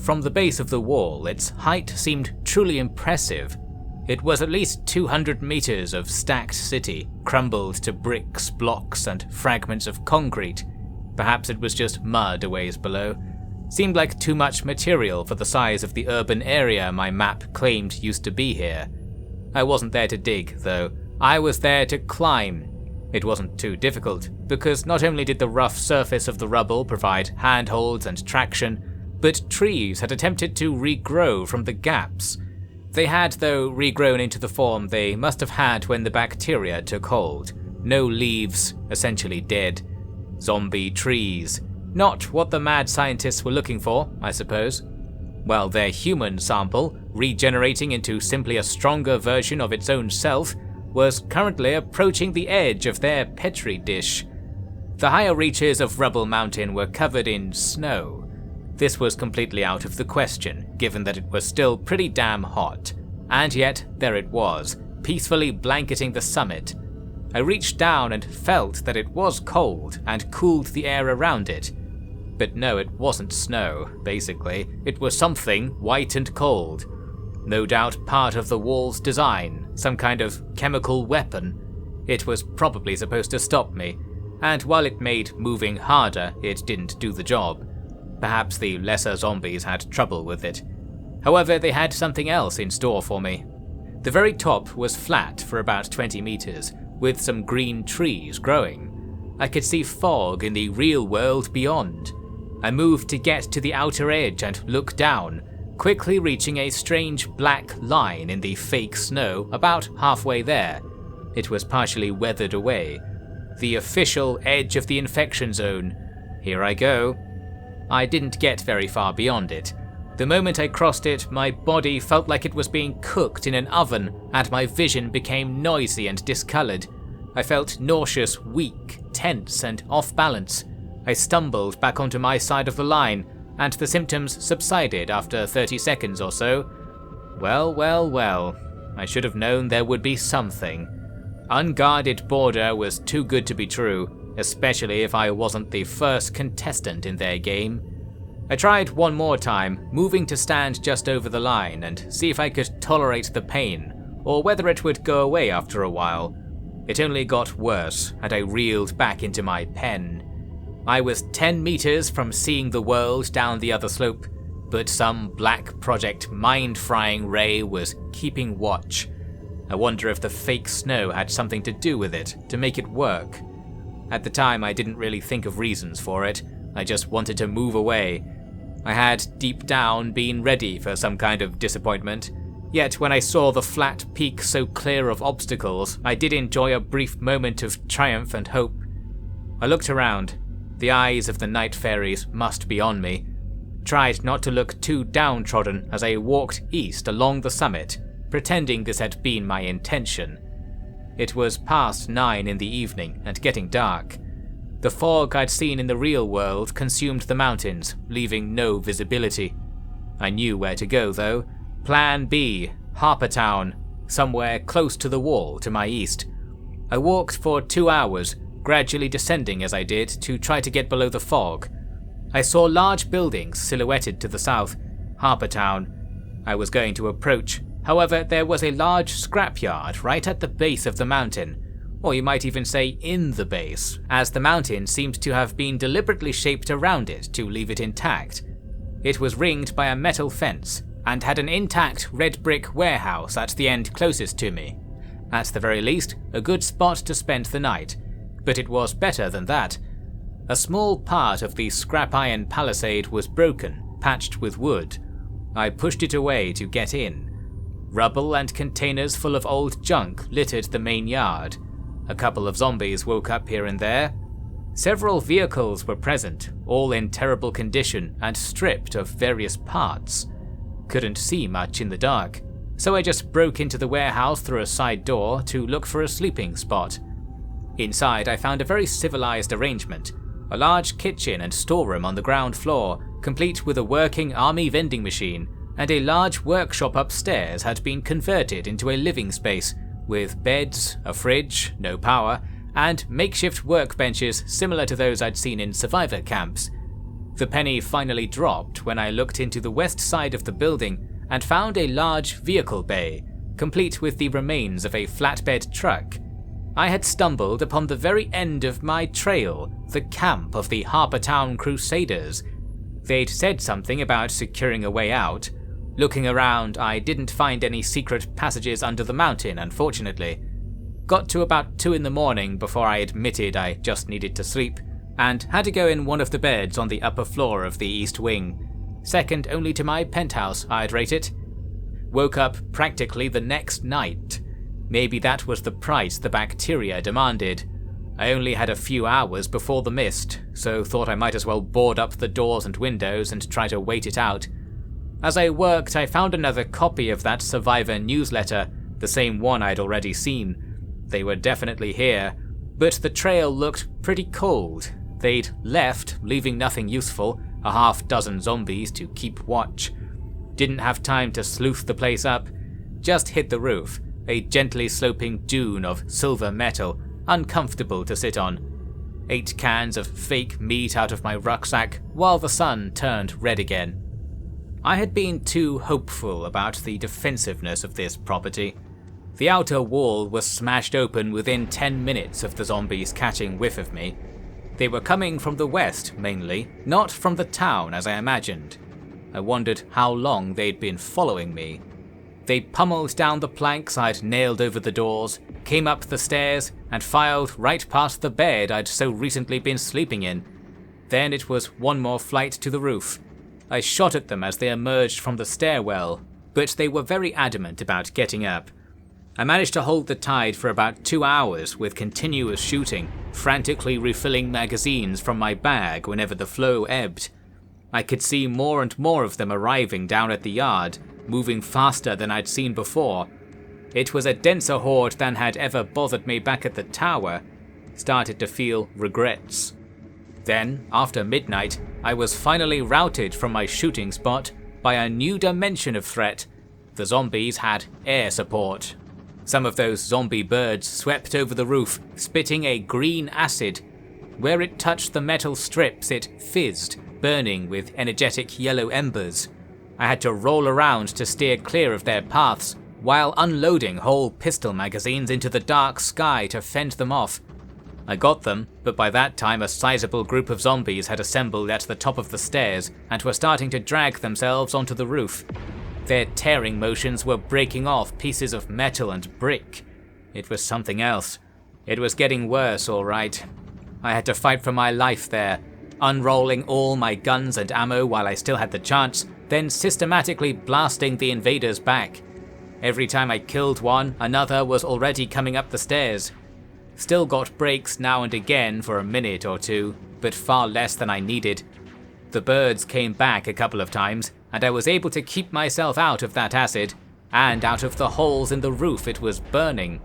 from the base of the wall, its height seemed truly impressive. It was at least 200 meters of stacked city, crumbled to bricks, blocks, and fragments of concrete. Perhaps it was just mud a ways below. Seemed like too much material for the size of the urban area my map claimed used to be here. I wasn't there to dig, though. I was there to climb. It wasn't too difficult, because not only did the rough surface of the rubble provide handholds and traction, but trees had attempted to regrow from the gaps. They had, though, regrown into the form they must have had when the bacteria took hold. No leaves, essentially dead. Zombie trees. Not what the mad scientists were looking for, I suppose. Well, their human sample, regenerating into simply a stronger version of its own self, was currently approaching the edge of their petri dish. The higher reaches of Rubble Mountain were covered in snow. This was completely out of the question, given that it was still pretty damn hot. And yet, there it was, peacefully blanketing the summit. I reached down and felt that it was cold and cooled the air around it. But no, it wasn't snow, basically. It was something white and cold. No doubt part of the wall's design, some kind of chemical weapon. It was probably supposed to stop me, and while it made moving harder, it didn't do the job. Perhaps the lesser zombies had trouble with it. However, they had something else in store for me. The very top was flat for about 20 meters, with some green trees growing. I could see fog in the real world beyond. I moved to get to the outer edge and look down, quickly reaching a strange black line in the fake snow about halfway there. It was partially weathered away. The official edge of the infection zone. Here I go. I didn't get very far beyond it. The moment I crossed it, my body felt like it was being cooked in an oven, and my vision became noisy and discoloured. I felt nauseous, weak, tense, and off balance. I stumbled back onto my side of the line, and the symptoms subsided after 30 seconds or so. Well, well, well. I should have known there would be something. Unguarded border was too good to be true, especially if I wasn't the first contestant in their game. I tried one more time, moving to stand just over the line and see if I could tolerate the pain, or whether it would go away after a while. It only got worse, and I reeled back into my pen. I was 10 meters from seeing the world down the other slope, but some black project mind-frying ray was keeping watch. I wonder if the fake snow had something to do with it to make it work. At the time, I didn't really think of reasons for it. I just wanted to move away. I had deep down been ready for some kind of disappointment. Yet when I saw the flat peak so clear of obstacles, I did enjoy a brief moment of triumph and hope. I looked around. The eyes of the night fairies must be on me. Tried not to look too downtrodden as I walked east along the summit, pretending this had been my intention. It was past 9 in the evening and getting dark. The fog I'd seen in the real world consumed the mountains, leaving no visibility. I knew where to go though. Plan B, Harpertown, somewhere close to the wall to my east. I walked for 2 hours, gradually descending as I did to try to get below the fog. I saw large buildings silhouetted to the south, Harpertown. I was going to approach. However, there was a large scrapyard right at the base of the mountain, or you might even say in the base, as the mountain seemed to have been deliberately shaped around it to leave it intact. It was ringed by a metal fence, and had an intact red brick warehouse at the end closest to me. At the very least, a good spot to spend the night, but it was better than that. A small part of the scrap iron palisade was broken, patched with wood. I pushed it away to get in. Rubble and containers full of old junk littered the main yard. A couple of zombies woke up here and there. Several vehicles were present, all in terrible condition and stripped of various parts. Couldn't see much in the dark, so I just broke into the warehouse through a side door to look for a sleeping spot. Inside I found a very civilized arrangement. A large kitchen and storeroom on the ground floor, complete with a working army vending machine, and a large workshop upstairs had been converted into a living space, with beds, a fridge, no power, and makeshift workbenches similar to those I'd seen in survivor camps. The penny finally dropped when I looked into the west side of the building and found a large vehicle bay, complete with the remains of a flatbed truck. I had stumbled upon the very end of my trail, the camp of the Harbour Town Crusaders. They'd said something about securing a way out. Looking around, I didn't find any secret passages under the mountain, unfortunately. Got to about 2 in the morning before I admitted I just needed to sleep, and had to go in one of the beds on the upper floor of the east wing. Second only to my penthouse, I'd rate it. Woke up practically the next night. Maybe that was the price the bacteria demanded. I only had a few hours before the mist, so thought I might as well board up the doors and windows and try to wait it out. As I worked, I found another copy of that Survivor newsletter, the same one I'd already seen. They were definitely here, but the trail looked pretty cold. They'd left, leaving nothing useful, a half-dozen zombies to keep watch. Didn't have time to sleuth the place up. Just hit the roof, a gently sloping dune of silver metal, uncomfortable to sit on. 8 cans of fake meat out of my rucksack while the sun turned red again. I had been too hopeful about the defensiveness of this property. The outer wall was smashed open within 10 minutes of the zombies catching whiff of me. They were coming from the west, mainly, not from the town as I imagined. I wondered how long they'd been following me. They pummeled down the planks I'd nailed over the doors, came up the stairs, and filed right past the bed I'd so recently been sleeping in. Then it was one more flight to the roof. I shot at them as they emerged from the stairwell, but they were very adamant about getting up. I managed to hold the tide for about 2 hours with continuous shooting, frantically refilling magazines from my bag whenever the flow ebbed. I could see more and more of them arriving down at the yard, moving faster than I'd seen before. It was a denser horde than had ever bothered me back at the tower. Started to feel regrets. Then, after midnight, I was finally routed from my shooting spot by a new dimension of threat. The zombies had air support. Some of those zombie birds swept over the roof, spitting a green acid. Where it touched the metal strips, it fizzed, burning with energetic yellow embers. I had to roll around to steer clear of their paths, while unloading whole pistol magazines into the dark sky to fend them off. I got them, but by that time a sizable group of zombies had assembled at the top of the stairs and were starting to drag themselves onto the roof. Their tearing motions were breaking off pieces of metal and brick. It was something else. It was getting worse, all right. I had to fight for my life there, unrolling all my guns and ammo while I still had the chance, then systematically blasting the invaders back. Every time I killed one, another was already coming up the stairs. Still got breaks now and again for a minute or two, but far less than I needed. The birds came back a couple of times, and I was able to keep myself out of that acid, and out of the holes in the roof it was burning.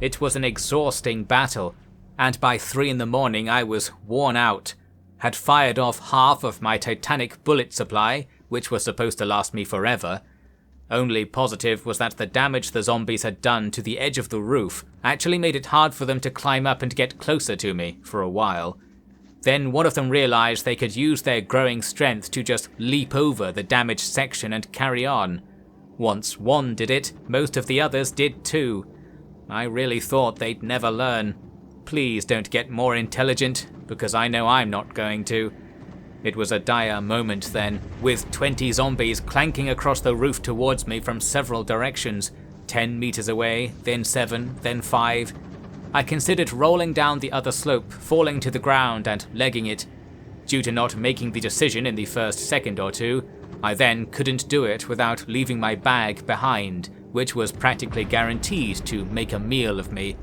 It was an exhausting battle, and by 3 in the morning I was worn out. Had fired off half of my titanic bullet supply, which was supposed to last me forever. Only positive was that the damage the zombies had done to the edge of the roof actually made it hard for them to climb up and get closer to me for a while. Then one of them realized they could use their growing strength to just leap over the damaged section and carry on. Once one did it, most of the others did too. I really thought they'd never learn. Please don't get more intelligent, because I know I'm not going to. It was a dire moment then, with 20 zombies clanking across the roof towards me from several directions, 10 meters away, then 7, then 5. I considered rolling down the other slope, falling to the ground and legging it. Due to not making the decision in the first second or two, I then couldn't do it without leaving my bag behind, which was practically guaranteed to make a meal of me.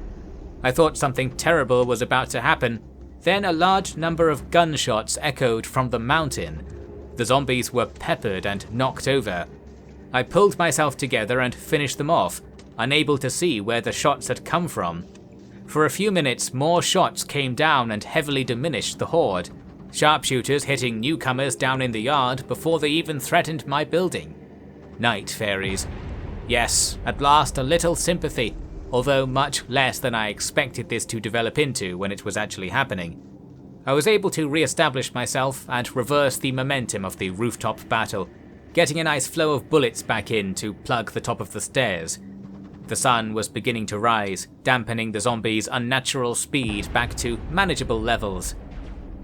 I thought something terrible was about to happen. Then a large number of gunshots echoed from the mountain. The zombies were peppered and knocked over. I pulled myself together and finished them off, unable to see where the shots had come from. For a few minutes more shots came down and heavily diminished the horde, sharpshooters hitting newcomers down in the yard before they even threatened my building. Night fairies. Yes, at last a little sympathy, although much less than I expected this to develop into when it was actually happening. I was able to re-establish myself and reverse the momentum of the rooftop battle, getting a nice flow of bullets back in to plug the top of the stairs. The sun was beginning to rise, dampening the zombies' unnatural speed back to manageable levels.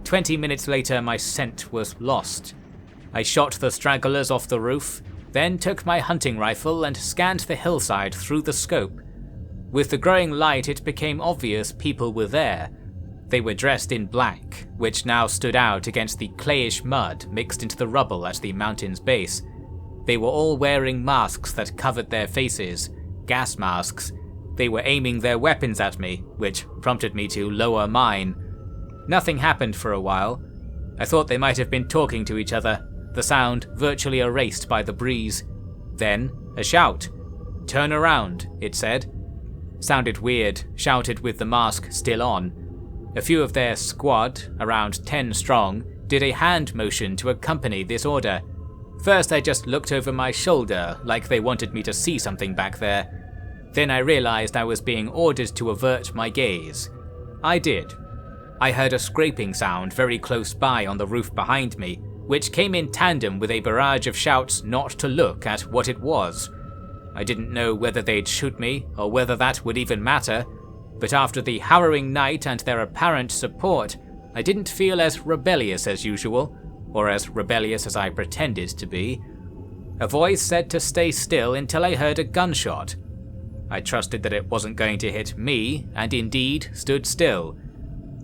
20 minutes later, my scent was lost. I shot the stragglers off the roof, then took my hunting rifle and scanned the hillside through the scope. With the growing light, it became obvious people were there. They were dressed in black, which now stood out against the clayish mud mixed into the rubble at the mountain's base. They were all wearing masks that covered their faces, gas masks. They were aiming their weapons at me, which prompted me to lower mine. Nothing happened for a while. I thought they might have been talking to each other, the sound virtually erased by the breeze. Then, a shout. "Turn around," it said. Sounded weird, shouted with the mask still on. A few of their squad, around 10 strong, did a hand motion to accompany this order. First I just looked over my shoulder like they wanted me to see something back there. Then I realized I was being ordered to avert my gaze. I did. I heard a scraping sound very close by on the roof behind me, which came in tandem with a barrage of shouts not to look at what it was. I didn't know whether they'd shoot me or whether that would even matter, but after the harrowing night and their apparent support, I didn't feel as rebellious as usual, or as rebellious as I pretended to be. A voice said to stay still until I heard a gunshot. I trusted that it wasn't going to hit me, and indeed stood still.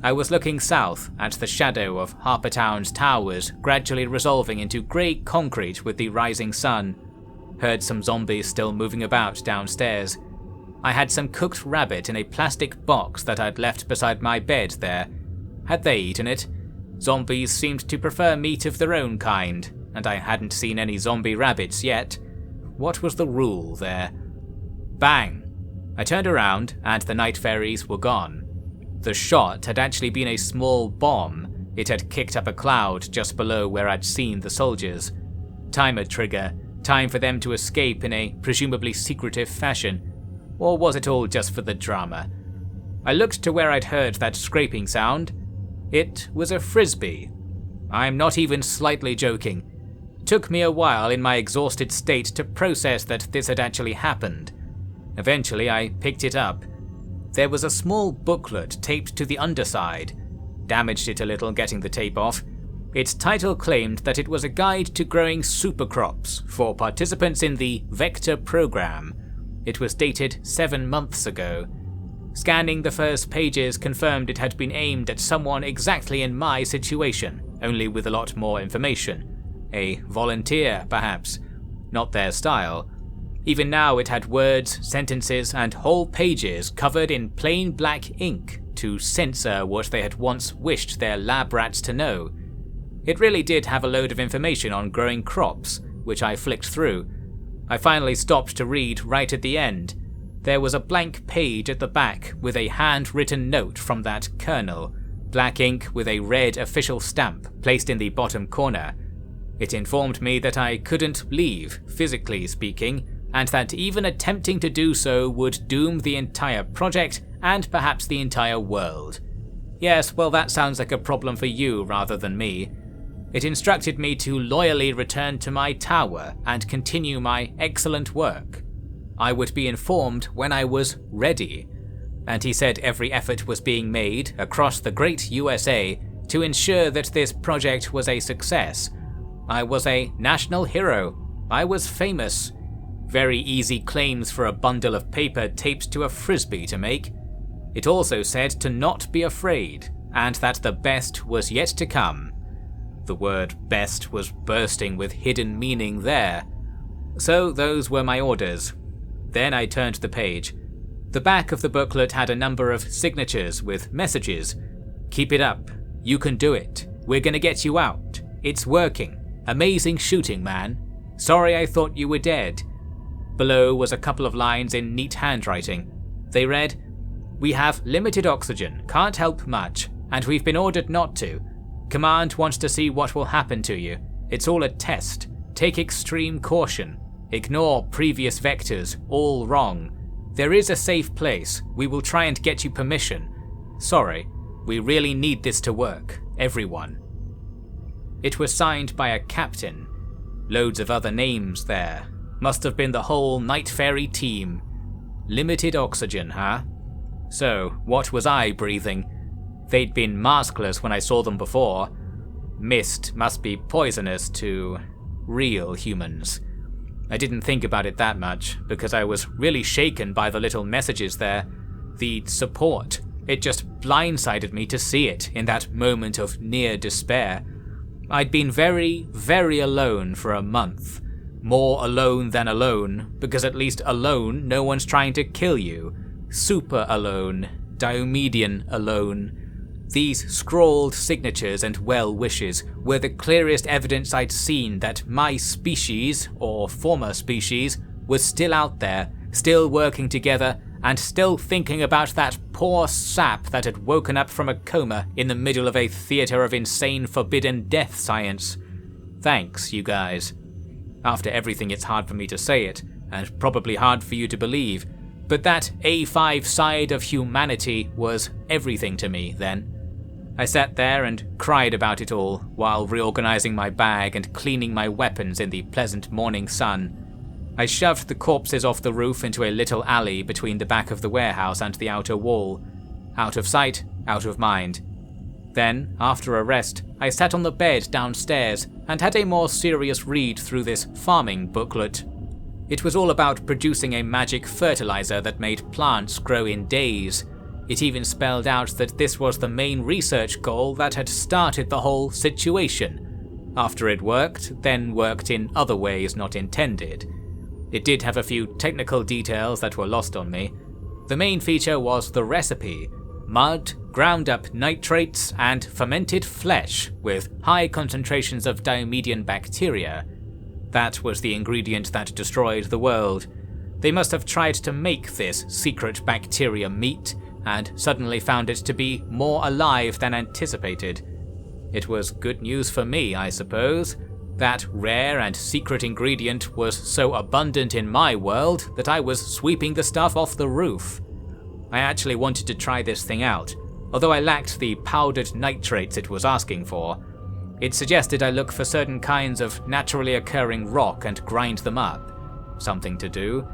I was looking south at the shadow of Harpertown's towers gradually resolving into grey concrete with the rising sun. Heard some zombies still moving about downstairs. I had some cooked rabbit in a plastic box that I'd left beside my bed there. Had they eaten it? Zombies seemed to prefer meat of their own kind, and I hadn't seen any zombie rabbits yet. What was the rule there? Bang! I turned around and the night fairies were gone. The shot had actually been a small bomb. It had kicked up a cloud just below where I'd seen the soldiers. Timer trigger. Time for them to escape in a presumably secretive fashion. Or was it all just for the drama? I looked to where I'd heard that scraping sound. It was a frisbee. I'm not even slightly joking. It took me a while in my exhausted state to process that this had actually happened. Eventually I picked it up. There was a small booklet taped to the underside. Damaged it a little getting the tape off. Its title claimed that it was a guide to growing supercrops for participants in the Vector program. It was dated 7 months ago. Scanning the first pages confirmed it had been aimed at someone exactly in my situation, only with a lot more information. A volunteer, perhaps. Not their style. Even now it had words, sentences, and whole pages covered in plain black ink to censor what they had once wished their lab rats to know. It really did have a load of information on growing crops, which I flicked through. I finally stopped to read right at the end. There was a blank page at the back with a handwritten note from that colonel, black ink with a red official stamp placed in the bottom corner. It informed me that I couldn't leave, physically speaking, and that even attempting to do so would doom the entire project and perhaps the entire world. Yes, well, that sounds like a problem for you rather than me. It instructed me to loyally return to my tower and continue my excellent work. I would be informed when I was ready, and he said every effort was being made across the great USA to ensure that this project was a success. I was a national hero. I was famous. Very easy claims for a bundle of paper taped to a frisbee to make. It also said to not be afraid, and that the best was yet to come. The word best was bursting with hidden meaning there. So those were my orders. Then I turned the page. The back of the booklet had a number of signatures with messages. Keep it up. You can do it. We're gonna get you out. It's working. Amazing shooting, man. Sorry I thought you were dead. Below was a couple of lines in neat handwriting. They read, "We have limited oxygen, can't help much, and we've been ordered not to. Command wants to see what will happen to you. It's all a test. Take extreme caution. Ignore previous vectors, all wrong. There is a safe place. We will try and get you permission. Sorry, we really need this to work. everyone. It was signed by a captain. Loads of other names there. Must have been the whole Night Fairy team. Limited oxygen, huh? So, what was I breathing? They'd been maskless when I saw them before. Mist must be poisonous to real humans. I didn't think about it that much, because I was really shaken by the little messages there. The support. It just blindsided me to see it in that moment of near despair. I'd been very, very alone for a month. More alone than alone, because at least alone no one's trying to kill you. Super alone. Diomedian alone. These scrawled signatures and well wishes were the clearest evidence I'd seen that my species, or former species, was still out there, still working together, and still thinking about that poor sap that had woken up from a coma in the middle of a theatre of insane forbidden death science. Thanks, you guys. After everything, it's hard for me to say it, and probably hard for you to believe, but that A5 side of humanity was everything to me then. I sat there and cried about it all, while reorganizing my bag and cleaning my weapons in the pleasant morning sun. I shoved the corpses off the roof into a little alley between the back of the warehouse and the outer wall. Out of sight, out of mind. Then, after a rest, I sat on the bed downstairs and had a more serious read through this farming booklet. It was all about producing a magic fertilizer that made plants grow in days. It even spelled out that this was the main research goal that had started the whole situation. After it worked, then worked in other ways not intended. It did have a few technical details that were lost on me. The main feature was the recipe: mud, ground up nitrates, and fermented flesh with high concentrations of Diomedian bacteria. That was the ingredient that destroyed the world. They must have tried to make this secret bacteria meat, and suddenly found it to be more alive than anticipated. It was good news for me, I suppose. That rare and secret ingredient was so abundant in my world that I was sweeping the stuff off the roof. I actually wanted to try this thing out, although I lacked the powdered nitrates it was asking for. It suggested I look for certain kinds of naturally occurring rock and grind them up. Something to do.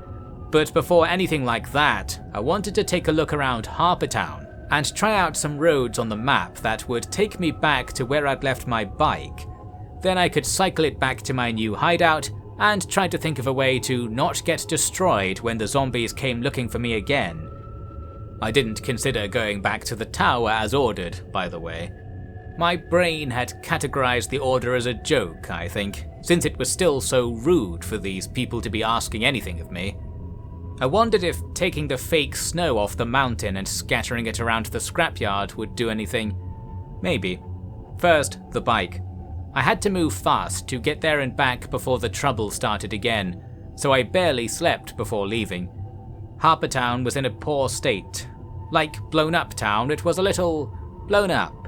But before anything like that, I wanted to take a look around Harpertown and try out some roads on the map that would take me back to where I'd left my bike. Then I could cycle it back to my new hideout and try to think of a way to not get destroyed when the zombies came looking for me again. I didn't consider going back to the tower as ordered, by the way. My brain had categorized the order as a joke, I think, since it was still so rude for these people to be asking anything of me. I wondered if taking the fake snow off the mountain and scattering it around the scrapyard would do anything. Maybe. First, the bike. I had to move fast to get there and back before the trouble started again, so I barely slept before leaving. Harpertown was in a poor state. Like Blown Up Town, it was a little blown up.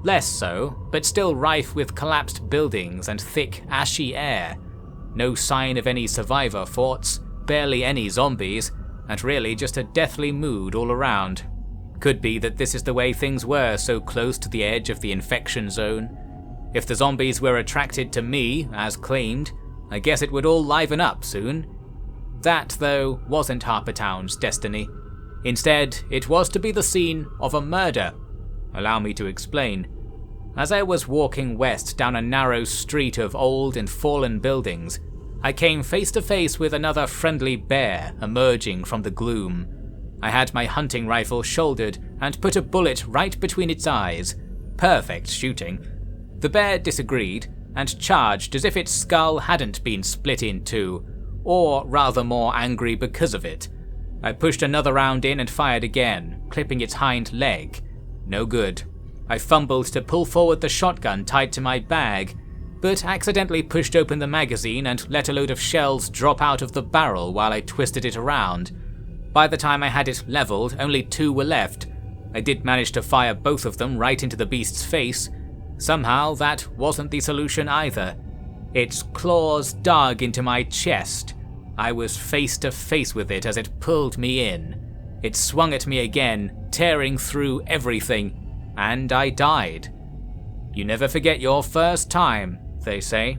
Less so, but still rife with collapsed buildings and thick, ashy air. No sign of any survivor forts, barely any zombies, and really just a deathly mood all around. Could be that this is the way things were so close to the edge of the infection zone. If the zombies were attracted to me, as claimed, I guess it would all liven up soon. That, though, wasn't Harpertown's destiny. Instead, it was to be the scene of a murder. Allow me to explain. As I was walking west down a narrow street of old and fallen buildings, I came face to face with another friendly bear emerging from the gloom. I had my hunting rifle shouldered and put a bullet right between its eyes. Perfect shooting. The bear disagreed and charged as if its skull hadn't been split in two, or rather more angry because of it. I pushed another round in and fired again, clipping its hind leg. No good. I fumbled to pull forward the shotgun tied to my bag, but accidentally pushed open the magazine and let a load of shells drop out of the barrel while I twisted it around. By the time I had it leveled, only 2 were left. I did manage to fire both of them right into the beast's face. Somehow that wasn't the solution either. Its claws dug into my chest. I was face to face with it as it pulled me in. It swung at me again, tearing through everything, and I died. You never forget your first time, they say.